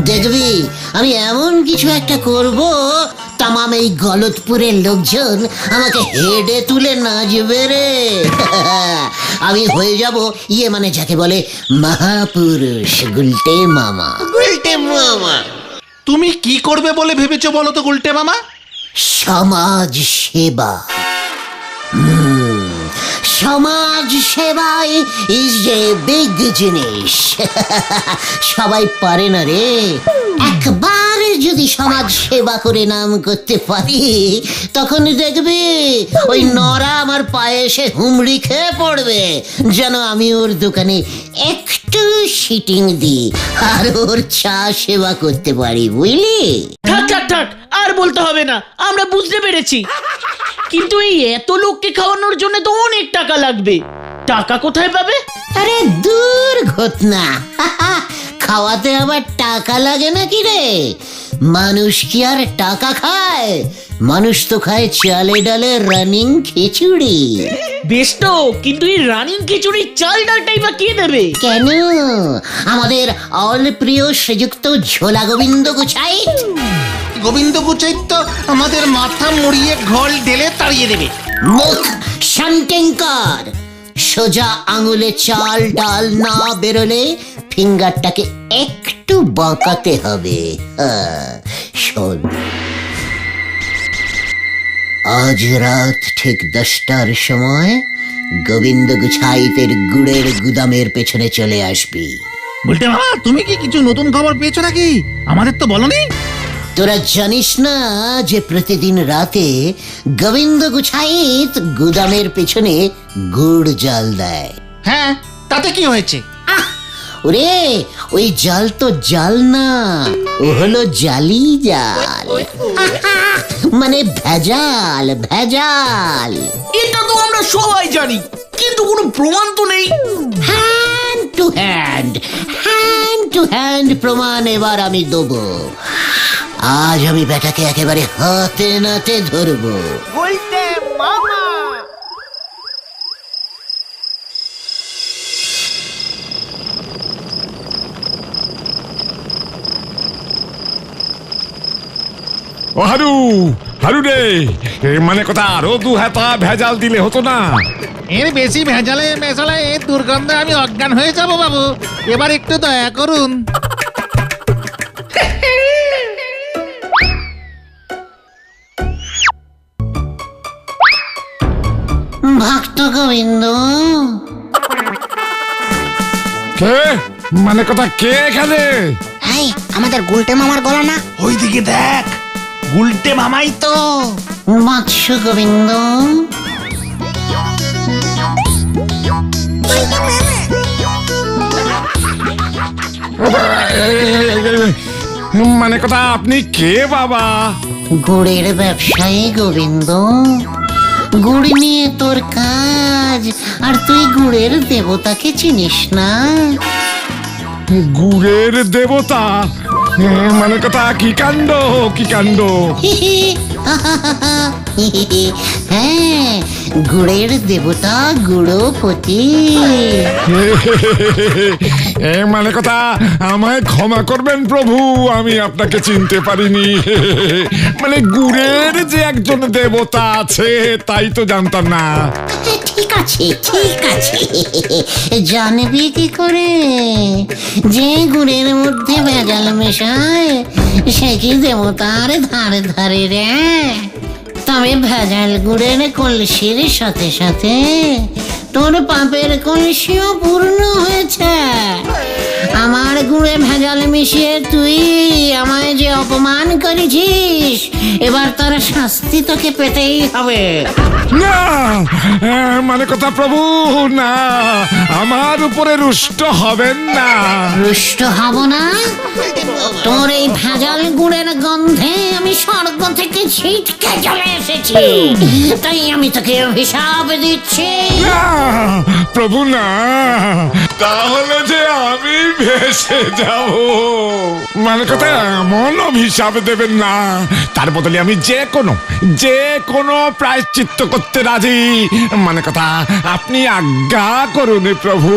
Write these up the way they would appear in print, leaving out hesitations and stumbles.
দেখবি আমি এমন কিছু একটা করব, তামাম এই গলতপুরের লোকজন আমাকে হেডে তুলে নাচবে রে। আমি হয়ে যাব মানে যাকে বলে মহাপুরুষ গুলটে মামা। গুলটে মামা, তুমি কি করবে বলে ভেবেছো বলো তো গুলটে মামা? সমাজ সেবা। সমাজ সেবাই ইজ এ বিগ জিনিস। সবাই পারে না রে। একবার যদি সমাজ সেবা করে নাম করতে পারি, তখন দেখবি ওই নরা আমার পায়ে এসে হুমড়ি খেয়ে পড়বে, যেন আমি ওর দোকানে একটু সিটিং দিই আর ওর চা সেবা করতে পারি, বুঝলি? থাক থাক থাক, আর বলতে হবে না, আমরা বুঝতে পেরেছি। কিন্তু এই এত লোককে খাওয়ানোর জন্য তো অনেক টাকা লাগবে, টাকা কোথায় পাবে? আরে দূর ঘটনা, খাওয়াতে আবার টাকা লাগে নাকি রে? মানুষ কি আর টাকা খায়? মানুষ তো খায় চালে ডালে রানিং খিচুড়ি। বেশ তো, কিন্তু এই রানিং খিচুড়ির চাল ডালটাই বা কে দেবে? কেন? আমাদের অল প্রিয় শ্রীযুক্ত ঝোলা গোবিন্দ গুছাই। গোবিন্দ গুচাই তো আমাদের মাথা মুড়িয়ে ঘোল ঢেলে তাড়িয়ে দেবে। মুখ শান্তিঙ্কর। সোজা আঙুলে চাল ডাল না বেরোলে ফিঙ্গারটাকে একটু বাঁকাতে হবে। শোন, আজ রাত ঠিক 10টার সময় গোবিন্দ গুছাইতের গুড়ের গুদামের পেছনে চলে আসবি। গুলটে মামা, তুমি কি কিছু নতুন খবর পেয়েছো নাকি? আমাদের তো বলনি। তোরা জানিস না যে প্রতিদিন রাতে গোবিন্দ গুছাইত গুদামের পেছনে গুড় জাল দেয়? হ্যাঁ, তাতে কি হয়েছে? ওরে, ওই জাল তো জাল না, ও হলো জালি জাল। মানে ভেজাল ভেজাল। এটা তো আমরা সবাই জানি, কিন্তু কোনো প্রমাণ তো নেই। Hand to hand, hand to hand প্রমাণ এবার আমি দেবো। আজ আমি বেটাকে একেবারে হাতে নাতে ধরবো। বলতে মামা, ও হারু, হারু রে, মানে কথা আরো 2 হাতা ভেজাল দিলে হতো না? এর বেশি ভেজালে মেশালে এই দুর্গন্ধে আমি অজ্ঞান হয়ে যাব বাবু। এবার একটু দয়া করুন। ভক্ত গোবিন্দ, কে? মানে কথা কে এখানে? এই আমাদের গুলটে মামার গলা না? ওইদিকে দেখ, গুলটে মামাই তো। বৎস গোবিন্দ, মানে কথা আপনি কে বাবা? গুড়ের ব্যবসায়ী গোবিন্দ। গুড় নিয়ে তোর কাজ, আর তুই গুড়ের দেবতাকে চিনিস না? গুড়ের দেবতা? মানে কথা কি কাণ্ড, কি কাণ্ড! হ্যাঁ, গুড়ের দেবতা গুড়পতি। মানে কথা আমায় ক্ষমা করবেন প্রভু, আমি আপনাকে চিনতে পারিনি। মানে গুড়ের যে একজন দেবতা আছে তাই তো জানতাম না। ঠিক আছে ঠিক আছে, জানবি কি করে? যে গুড়ের মধ্যে ভেজাল মেশায় সে কি দেবতার ধারে ধারে রে? তবে ভেজাল গুড়ের কলসির সাথে সাথে তোর পাপের কলসিও পূর্ণ হয়েছে। আমার গুড়ে ভেজাল মিশিয়ে তুই আমায় যে অপমান করেছিস, এবার তার শাস্তি তোকে পেতেই হবে। না, মানে কথা প্রভু, না, আমার উপরে রুষ্ট হবেন না। রুষ্ট হব না? তোর এই ভেজাল গুড়ের গন্ধে আমি স্বর্গ থেকে ছিটকে চলে এসেছি, তাই আমি তোকে অভিশাপ দিচ্ছি। না প্রভু, না, তাহলে যে আমি ভেসে যাব। মানে কথা এমন অভিশাপ দেবেন না, তার বদলে আমি যে কোনো প্রায়শ্চিত্ত করতে রাজি। মানে কথা আপনি আজ্ঞা করুন প্রভু।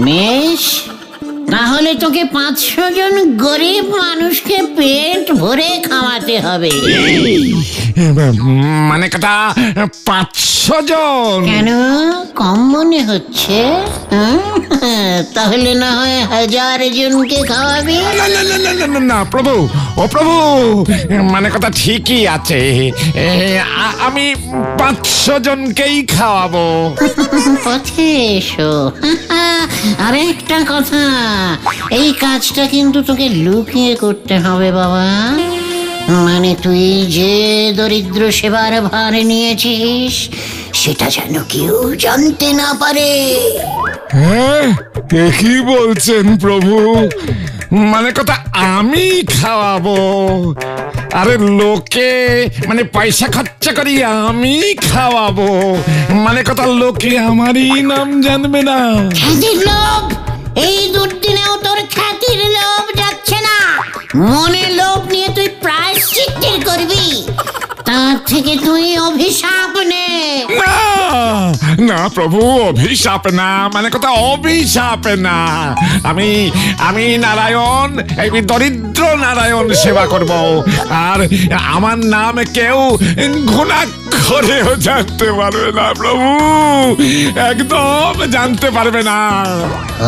বেশ, তাহলে তোকে 500 জন গরিব মানুষকে পেট ভরে খাওয়াতে হবে। মানে কথা 500 জন? কেন, কম মনে হচ্ছে? তাহলে না হয় 1000 জনকে খাওয়াবি। না না না না না না না প্রভু, ও প্রভু, মানে কথা ঠিকই আছে, আমি 500 জনকেই খাওয়াবো। পথে এসো। আর একটা কথা, এই কাজটা কিন্তু তোকে লুকিয়ে করতে হবে বাবা। মানে তুই যে দরিদ্র সেবার ভার নিয়েছিস সেটা যেন কেউ জানতে না পারে। হ্যাঁ, কি বলছেন প্রভু? মানে কথা আমি খাওয়াবো? আরে লোকে মানে পয়সা খরচা করি আমি খাওয়াবো, মানে কথা লোকে আমারই নাম জানবে না। খ্যাতির লোভ, এই দুর্দিনেও তোর খ্যাতির লোভ যাচ্ছে না। মনে লোভ নিয়ে তুই প্রায়শ্চিত্তের করবি, তার থেকে তুই অভিশাপ নে। না না প্রভু, অভিশাপ না, মানে কথা অভিশাপ না। আমি নারায়ণ, এই দরিদ্র নারায়ণ সেবা করব, আর আমার নাম কেউ ঘুণাক্ষরেও জানতে পারবে না প্রভু, একদম জানতে পারবে না।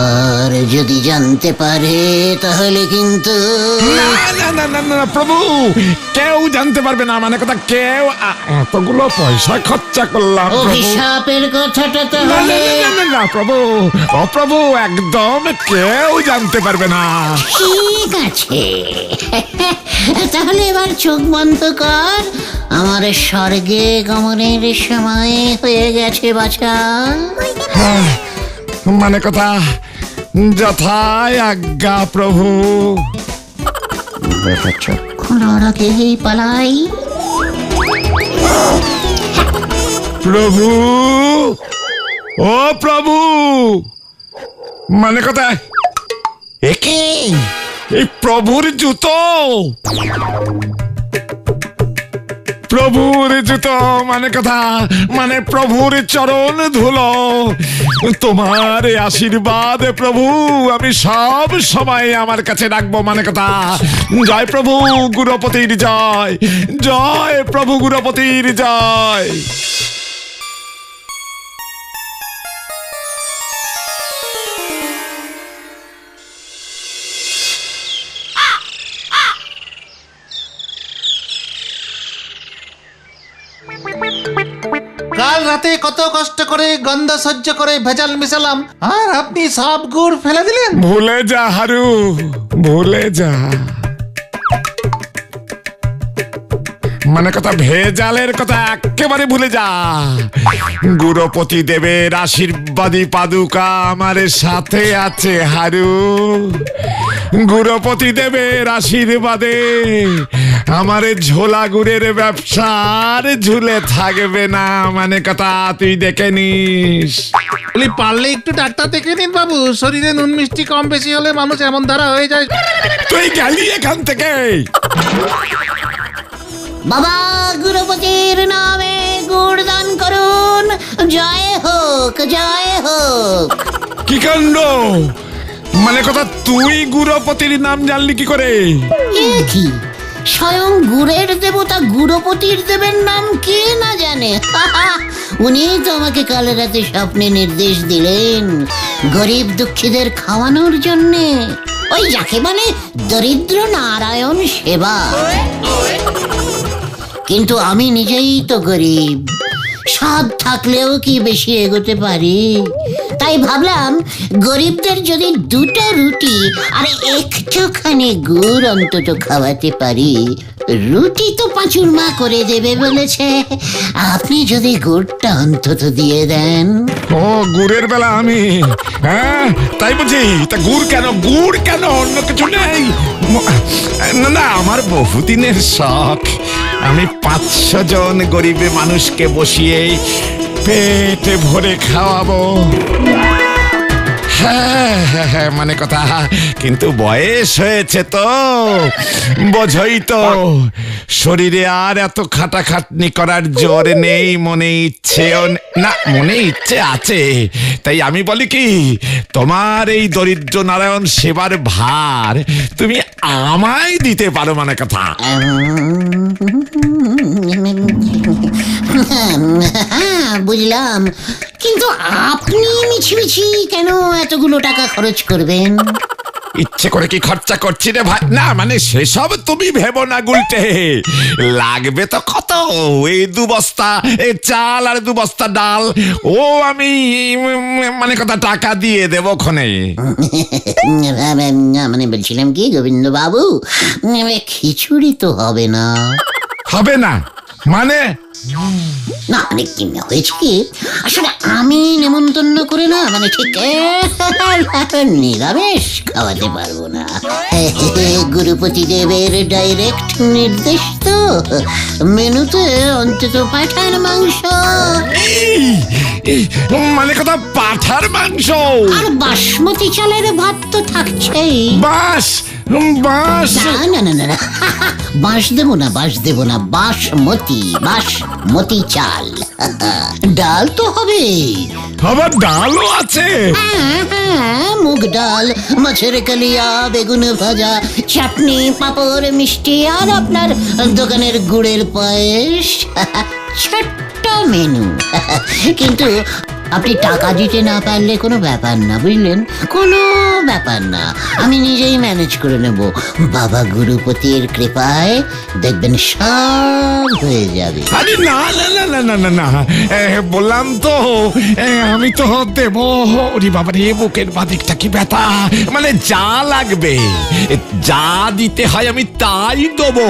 আর যদি জানতে পারে তাহলে কিন্তু না না না না না প্রভু, কেউ জানতে পারবে না, মানে কথা কেউ। এতগুলো পয়সা খরচা করলাম প্রভু। অভিশাপের কথাটা না, তাহলে না, না, না, না, প্রভু, ও প্রভু, একদম কেউ জানতে পারবে না। ঠিক আছে। তাহলে এবার চোখ বন্ধ কর, আমার স্বর্গে গমনের সময় হয়ে গেছে বাছা। হ্যাঁ, মানে কথা যথায় আজ্ঞা প্রভু। চক্ষু আগেই পালাই। প্রভু, ও প্রভু, মানে কথা একে এই প্রভুর জুতো, প্রভুর জুতো, মানে কথা মানে প্রভুর চরণ ধুলো। তোমার এই আশীর্বাদ প্রভু আমি সব সময় আমার কাছে রাখবো, মানে কথা। জয় প্রভু গুরুপতির জয়, জয় প্রভু গুরুপতির জয়। কাল রাতে কত কষ্ট করে গন্ধ সহ্য করে ভেজাল মিশালাম, আর আপনি সব গুড় ফেলে দিলেন। ভুলে যা হারু, ভুলে যা। মানে কথা ভেজালের কথা একেবারে ভুলে যা। গুরুপতি দেবের আশীর্বাদী পাদুকা আমার সাথে আছে হারু। গুরুপতি দেবের আশীর্বাদে আমার ঝোলা গুড়ের ব্যবসার ঝুলে থাকবে না, মানে কথা তুই দেখে নিস। বলি পারলে একটু ডাক্তার দেখে নিন বাবু, শরীরে নুন মিষ্টি কম বেশি হলে মানুষ এমন ধারা হয়ে যায়। তুই গেলি এখান থেকে। বাবা গুরুপতির নামে গুড় দান করুন, জয় হোক, জয় হোক। কি কাণ্ড, মানে কথা তুই গুরুপতির নাম জানলি কি করে? এ কি, স্বয়ং গুড়ের দেবতা গুরুপতির দেবের নাম কে না জানে। উনি তো আমাকে কাল রাতে স্বপ্নে নির্দেশ দিলেন গরিব দুঃখীদের খাওয়ানোর জন্যে, ওই যাকে বলে দরিদ্র নারায়ণ সেবা। কিন্তু আমি নিজেই তো গরিব, স্বাদ থাকলেও কি বেশি এগোতে পারি? তাই ভাবলাম গরিবদের যদি 2টা রুটি আর একটুখানি গুড় অন্তত খাওয়াতে পারি। রুটি তো পাঁচুর মা করে দেবে বলেছে, আপনি যদি গুড়টা অন্তত দিয়ে দেন। ও গুড়ের বেলা আমি, হ্যাঁ তাই বুঝি। তা গুড় কেন, গুড় কেন, অন্য কিছু নেই? না না, আমার বহুদিনের শখ, আমি 500 জন গরিব মানুষকে বসিয়ে পেটে ভরে খাওয়াবো। হ্যাঁ, মানে কথা, কিন্তু বয়স হয়েছে তো, বোঝই তো, শরীরে আর এত খাটাখাটনি করার জোর নেই, মনে ইচ্ছে আছে। তাই আমি বলি কি, তোমার এই দরিদ্র নারায়ণ সেবার ভার তুমি আমায় দিতে পারো, মানে কথা। বুঝলাম, কিন্তু আপনি মিছি কেন এতগুলো টাকা খরচ করবেন? ইচ্ছে করে কি খরচা করছি রে ভাই? না মানে সেসব তুমি ভেবো না গুলটে, লাগবে তো কত, এই 2 বস্তা চাল আর 2 বস্তা ডাল, ও আমি মানে কথা টাকা দিয়ে দেবো ক্ষণে। মানে বলছিলাম কি গোবিন্দ বাবু, খিচুড়ি তো হবে না। হবে না মানে? না মানে কি হয়েছে কি, আসলে আমি নেমন্তন্ন করে না, মানে ঠিক নিরামিষ খাওয়াতে পারবো না। গুরুপতি দেবের ডাইরেক্ট নির্দেশ তো, মেনুতে অন্তত পাঁঠার মাংস, মানে কথা পাঁঠার মাংস আর বাসমতি চালের ভাত তো থাকছেই। বাস বাস না না না না, বাঁশ দেবো না, বাসমতি চাল। ডাল তো হবে, আবার ডালও আছে। হ্যাঁ, মুগ ডাল, মাছের কালিয়া, বেগুন ভাজা, চাটনি, পাঁপড়, মিষ্টি, আর আপনার দোকানের গুড়ের পায়েস। ছোট্ট মেনু, কিন্তু আপনি টাকা দিতে না পারলে কোনো ব্যাপার না, বুঝলেন, কোনো ব্যাপার না, আমি নিজেই ম্যানেজ করে নেব। বাবা গুরুপতির কৃপায় দেখবেন সব হয়ে যাবে। আরে না না না না না না না, বললাম তো আমি তো দেব। ওরে বাবা রে, বুকের বাদিকটা কি ব্যথা, মানে যা লাগবে যা দিতে হয় আমি তাই দেবো।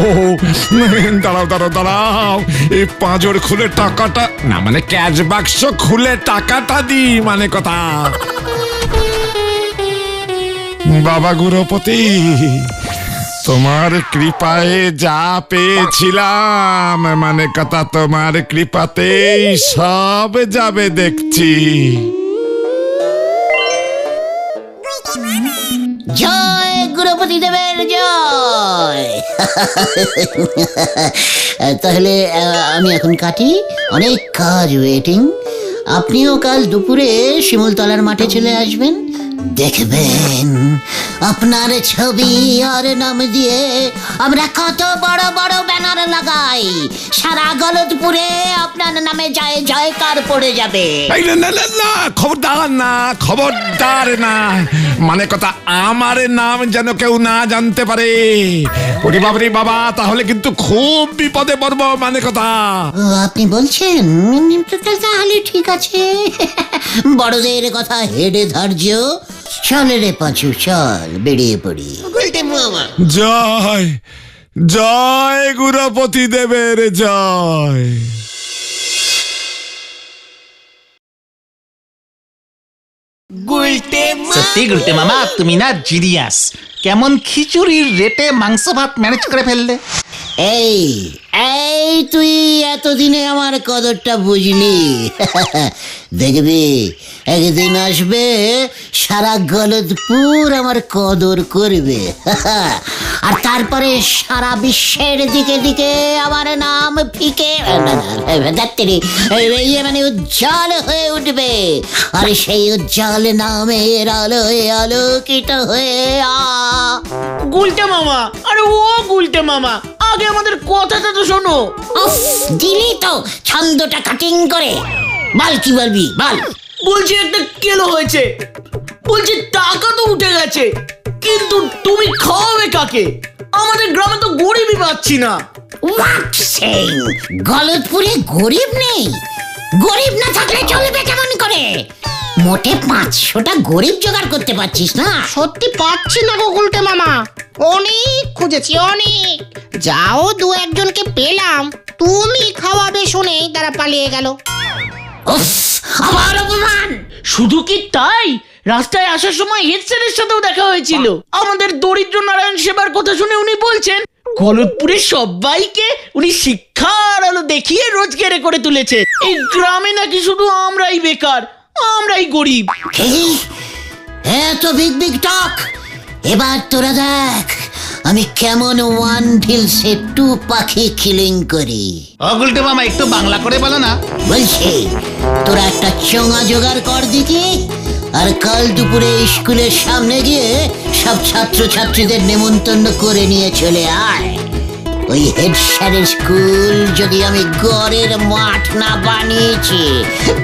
দাঁড়াও, এই পাঁজর খুলে টাকাটা, না মানে ক্যাশ বাক্স খুলে টাকাটা দি, মানে কথা। বাবা গুরুপতি, তোমার কৃপায় যা পেয়েছিলাম, মানে কথা তোমার কৃপাতেই সব যাবে দেখছি। জয় গুরুপতি দেবের জয়। তাহলে আমি এখন কাটি, অনেক কাজ ওয়েটিং। আপনিও কাল দুপুরে শিমুলতলার মাঠে চলে আসবেন, দেখবেন আপনার ছবি আর নাম দিয়ে আমরা কত বড় বড় ব্যানার লাগাই, সারা গলতপুরে আপনার নামে জয় জয়কার পড়ে যাবে। না, খবরদার না, মানে কথা আমার নাম যেন কেউ না জানতে পারে। ওরে বাবারে বাবা, তাহলে কিন্তু খুব বিপদে পড়বো, মানে কথা। আপনি বলছেন, তাহলে ঠিক আছে, বড়দের কথা হেডে ধার্য। চল রে পাঁচু, চল বেরিয়ে পড়ি। জয় জয় গুরুপতি দেবের জয়। সত্যি গুলটে মামা, তুমি না জিনিয়াস। কেমন খিচুড়ির রেটে মাংস ভাত ম্যানেজ করে ফেললে। এই তুই এতদিনে আমার কদরটা বুঝলি? দেখবি একদিন আসবে সারা গলতপুর আমার কদর করবে, আর তারপরে সারা বিশ্বের দিকে দিকে আমার নাম ফিকে মানে উজ্জ্বল হয়ে উঠবে, আর সেই উজ্জ্বল নামের আলোয় আলোকিত হয়ে গুলটে মামা, আরে ও গুলটে মামা, আগে আমাদের কথাটা তো শোনো। দিলি তো ছন্দটা কাটিং করে, বল কি বলবি বল। বলছি একটা কেলো হয়েছে, বলছি টাকা তো উঠে গেছে, কিন্তু তুমি খাওয়াবে কাকে? আমাদের গ্রামে তো গরিবই পাচ্ছি না। গলতপুরে গরিব নেই? গরিব না থাকলে চলবে কেমন করে? মোটে 500টা গরিব জোগাড় করতে পারছিস না? সত্যি পাচ্ছি না গো গুলটে মামা, অনেক খুঁজেছি, অনেক। যাও 2-1জনকে পেলাম, তুমি খাওয়াবে শুনেই তারা পালিয়ে গেল। আবার অপমান! শুধু কি তাই, রাস্তায় আসার সময় হেড স্যারের সাথেও দেখা হয়েছিল। আমাদের দরিদ্র নারায়ণ সেবার কথা শুনে উনি বলছেন গলতপুরের সবাইকে উনি শিক্ষার আলো দেখিয়ে রোজগারে করে তুলেছে। এই গ্রামে নাকি শুধু আমরাই বেকার, আমরাই গরিব। এত বিগ বিগ টক, এবার তোরা দেখ আমি কেমন 1 ঢিলসে 2 পাখি কিলিং করি। ও গুলটে মামা একটু বাংলা করে বলো না। বলছি তোরা একটা চোঙা জোগাড় কর দিকে, আর কাল দুপুরে স্কুলের সামনে গিয়ে সব ছাত্রছাত্রীদের নেমন্তন্ন করে নিয়ে চলে আয়। ওই হেড স্যারের স্কুল যদি আমি গড়ের মাঠ না বানিয়েছি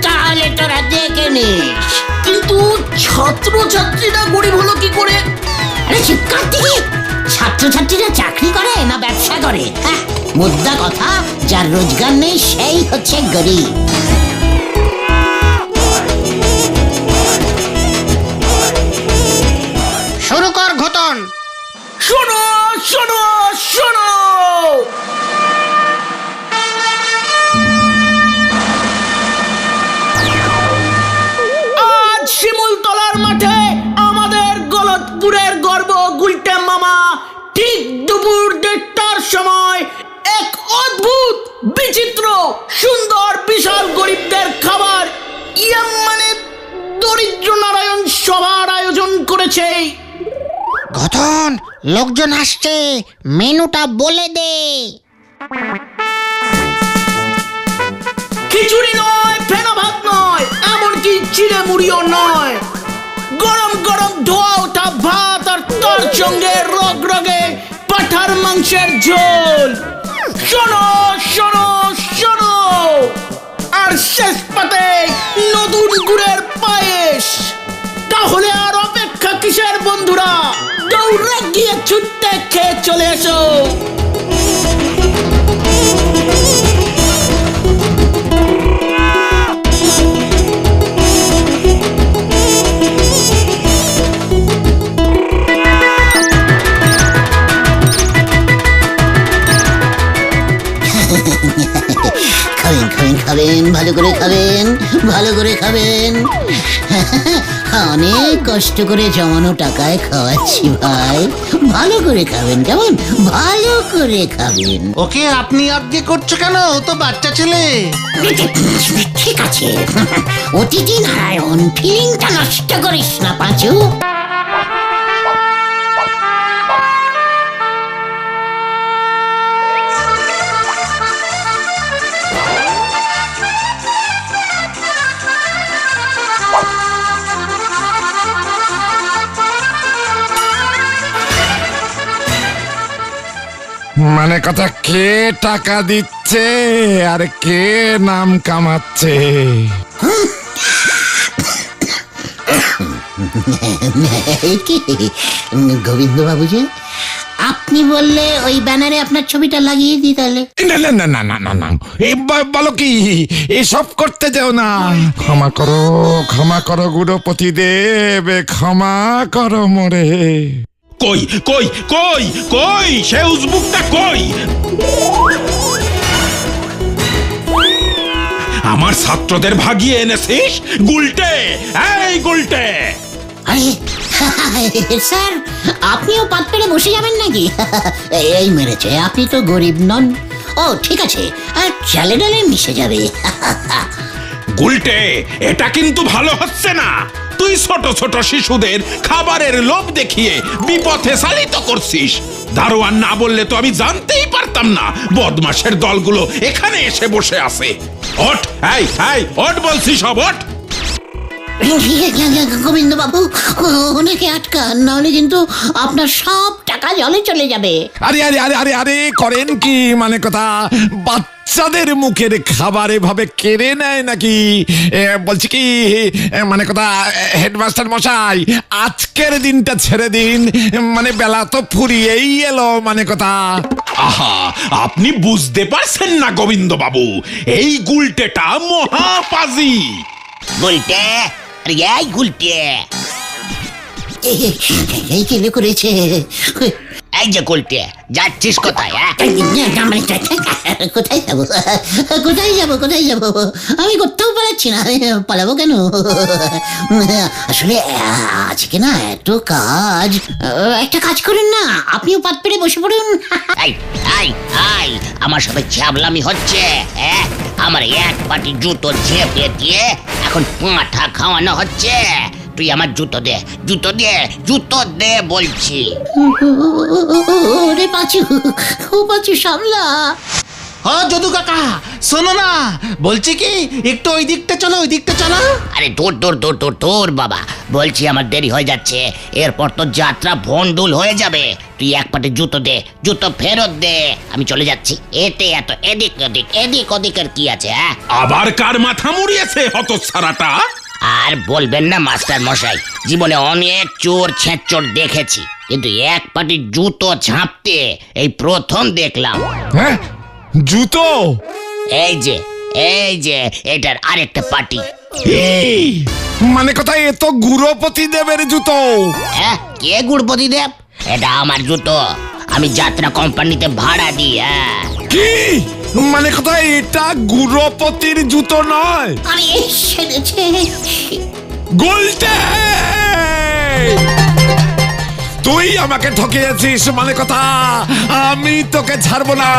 তাহলে তোরা দেখে নিস। কিন্তু ছাত্রছাত্রীরা গরিব হলো কি করে? আরে চুপ কর দিকে। ছাত্রছাত্রীরা চাকরি করে না ব্যবসা করে? হ্যাঁ, মুদ্রা কথা, যার রোজগার নেই সেই হচ্ছে গরিব। শুরু কর ঘটন। শোনো শোনো শোনো, আজ শিমুলতলার মাঠে আমাদের গলতপুরের গর্ব গুলটে মামা ঠিক দুপুর 1:30টার সময় এক অদ্ভুত বিচিত্র সুন্দর বিশাল গরিবদের খাবার মানে দরিদ্র নারায়ণ সভার আয়োজন করেছে। ঘটন, লোকজন আসছে, মেনুটা বলে দে। খিচুড়ি নয়, ফেনা ভাত নয়, এমনকি চিড়ে মুড়িও নয়, গরম গরম ধোয়া ওঠা ভাত আর তার সঙ্গে রগরগে পাঠার মাংসের ঝোল। শোনো শোনো শোনো, আর শেষ পাতে নতুন গুড়ের পায়েস। তাহলে আর অপেক্ষা কিসের বন্ধুরা, দৌড়ে গিয়ে ছুটতে খেয়ে চলে এসো। খাবেন খাবেন খাবেন, ভালো করে খাবেন, ভালো করে খাবেন। অনেক কষ্ট করে জমানো টাকায় খাওয়াচ্ছি ভাই, ভালো করে খাবেন, কেমন ভালো করে খাবেন। ওকে আপনি আজ্ঞে করছো কেন? ও তো বাচ্চা ছেলে। ঠিক আছে, অতিথি নারায়ণ, ফিলিংটা নষ্ট করিস না পাঁচু। মানে কথা, কে টাকা দিচ্ছে আর কে নাম কামাচ্ছে? গোবিন্দ বাবু যে, আপনি বললে ওই ব্যানারে আপনার ছবিটা লাগিয়ে দিই তাহলে। না না না না না না না, বলো কি, এসব করতে যাও না। ক্ষমা করো গুরুপতি দেব, ক্ষমা করো মোরে। কই কই কই কই সে উজবুকটা কই? আমার ছাত্রদের ভাগিয়ে এনেছিস গুলটে, এই গুলটে। আরে স্যার, আপনিও পাত পেরে বসে যাবেন নাকি? এই মেরেছে, আপনি তো গরিব নন। ও ঠিক আছে, চালে ডালে মিশে যাবে। গুলটে, এটা কিন্তু ভালো হচ্ছে না। তুই ছোট ছোট শিশুদের খাবারের লোভ দেখিয়ে বিপথে চালিত করছিস। দারোয়ান না বললে তো আমি জানতেই পারতাম না বদমাশের দলগুলো এখানে এসে বসে আছে। ওঠ, এই এই ওঠ বলছি, সব ওঠ। গোবিন্দ বাবু, ওনাকে আটকান, নাহলে কিন্তু আপনার সব টাকা জলে চলে যাবে। আরে আরে আরে আরে আরে, করেন কি? মানে কথা, বাচ্চাদের মুখের খাবার এভাবে কেড়ে নেয় নাকি? বলছি কি, মানে কথা, হেডমাস্টার মশাই, আজকের দিনটা ছেড়ে দিন। মানে বেলা তো ফুরিয়েই এলো, মানে কথা। আহা, আপনি বুঝতে পারছেন না গোবিন্দ বাবু, এই গুলটেটা মহাপাজি। গুলটে, আরে এই গুলটে, এই কেলে করেছে? এই যে গুলটে, যাচ্ছিস কোথায়? কোথায় যাবো, কোথায় যাবো, কোথায় যাবো? আমি কোথাও পালাচ্ছি না, পালাবো কেন? আসলে আজকে না এত কাজ। একটা কাজ করেন না, আপনিও পাত পেরে বসে পড়ুন। এই এই এই, আমার সাথে ছ্যাবলামি হচ্ছে। আমার এক পাটি জুতো ঝেপে দিয়ে এখন পাঁঠা খাওয়ানো হচ্ছে। তুই আমার জুতো দে, জুতো দে, জুতো দে বলছি। ওরে পাঁচু, ও পাঁচু সামলা। ও যদু কাকা শোনো না, বলছি কি একটু ওই দিকটা চলো, ওই দিকটা চলো। আরে দূর দূর দূর দূর দূর বাবা, বলছি আমার দেরি হয়ে যাচ্ছে, এরপর তো যাত্রা ভন্ডুল হয়ে যাবে। তুই এক পাটে জুতো দে, জুতো ফেরত দে, আমি চলে যাচ্ছি। এতে এত এদিক ওদিক এদিক ওদিকের কি আছে? হ্যাঁ, আবার কার মাথা মুড়িয়েছে হতচ্ছাড়াটা? আর বলবেন না মাস্টার মশাই, জীবনে অনেক চোর ছেঁচোর দেখেছি, কিন্তু এক পাটি জুতো ঝাঁপতে এই প্রথম দেখলাম। হ্যাঁ, জুতো? এই যে এটার আরেকটা পাটি। এই, মানে কথা এ তো গুরুপতি দেবের জুতো। হ্যাঁ, কে গুড়পতি দেব? এটা আমার জুতো, আমি যাত্রা কোম্পানিতে ভাড়া দিই। হ্যাঁ, কি মানে কথা, এটা গুরুপতির জুতো নয়? আরে সেরেছে। গুলটে, তুই আমাকে ঠকিয়েছিস, মানে কথা আমি তোকে ছাড়বো না।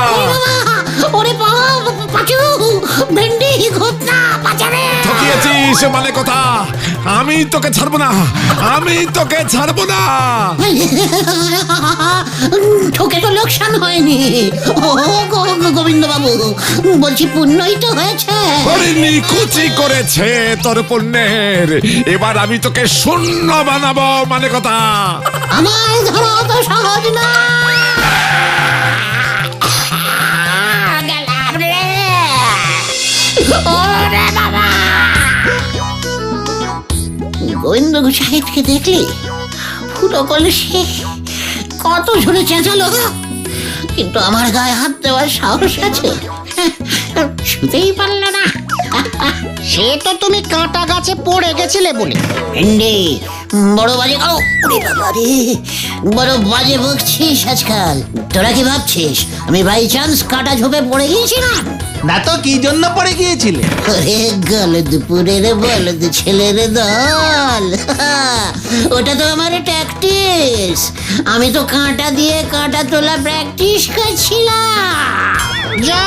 ওরে বাবা, পাঁচু, ভেন্ডি ঘটনা বাজারে। ঠকিয়েছিস মানে কথা, আমি তোকে ছাড়বো না, আমি তোকে ছাড়বো না। ঠকে তো লোকসান হয়নি। ও গোবিন্দ বাবু, বলছি পুণ্যই তো হয়েছে। নিকুচি করেছে তোর পুণ্যের, এবার আমি তোকে শূন্য বানাবো, মানে কথা। আমার ধরা তো সহজ না। গেলাম রে। ওরে বাবা, গোবিন্দ সাহেবকে দেখলি? ফুটো কলসি কত ঝরে চেঁচালো, কিন্তু আমার গায়ে হাত দেওয়ার সাহস আছে? শুতেই পারল না। সে তো তুমি কাঁটা গাছে পড়ে গেছিলে বলে। ভেন্ডি বড় বাজে, ও ওরে বাবা রে, বড় বাজে বকছিস আজকাল। তোরা কি ভাবছিস আমি বাই চান্স কাটা ঝোপে পড়ে গিয়েছিলাম? না তো কি জন্য পড়ে গিয়েছিলে? ওরে গলদপুরের বলদ ছেলের দল, ওটা তো আমার ট্যাকটিস। আমি তো কাঁটা দিয়ে কাঁটা তোলা প্র্যাকটিস করছিলাম। যা